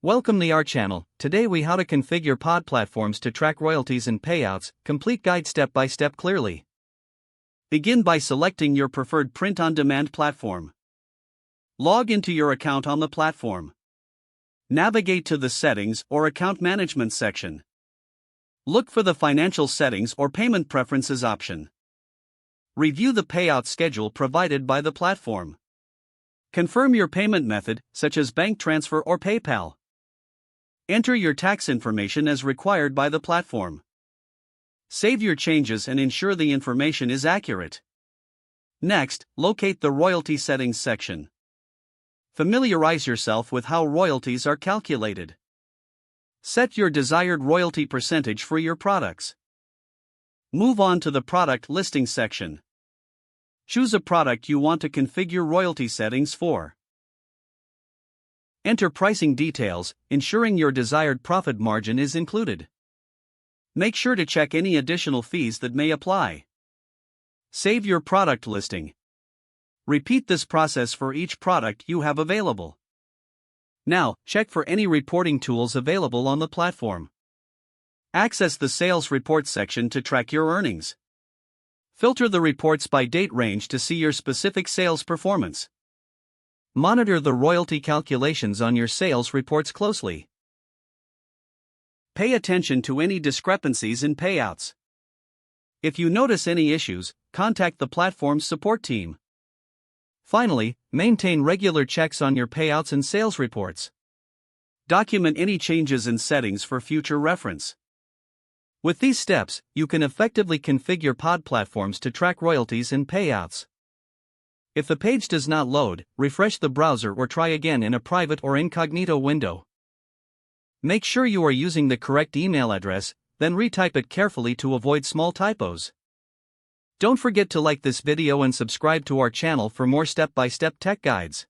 Welcome to our channel. Today we how to configure pod platforms to track royalties and payouts, complete guide step by step clearly. Begin by selecting your preferred print-on-demand platform. Log into your account on the platform. Navigate to the Settings or Account Management section. Look for the Financial Settings or Payment Preferences option. Review the payout schedule provided by the platform. Confirm your payment method, such as bank transfer or PayPal. Enter your tax information as required by the platform. Save your changes and ensure the information is accurate. Next, locate the Royalty Settings section. Familiarize yourself with how royalties are calculated. Set your desired royalty percentage for your products. Move on to the Product Listing section. Choose a product you want to configure royalty settings for. Enter pricing details, ensuring your desired profit margin is included. Make sure to check any additional fees that may apply. Save your product listing. Repeat this process for each product you have available. Now, check for any reporting tools available on the platform. Access the Sales Reports section to track your earnings. Filter the reports by date range to see your specific sales performance. Monitor the royalty calculations on your sales reports closely. Pay attention to any discrepancies in payouts. If you notice any issues, contact the platform's support team. Finally, maintain regular checks on your payouts and sales reports. Document any changes in settings for future reference. With these steps, you can effectively configure pod platforms to track royalties and payouts. If the page does not load, refresh the browser or try again in a private or incognito window. Make sure you are using the correct email address, then retype it carefully to avoid small typos. Don't forget to like this video and subscribe to our channel for more step-by-step tech guides.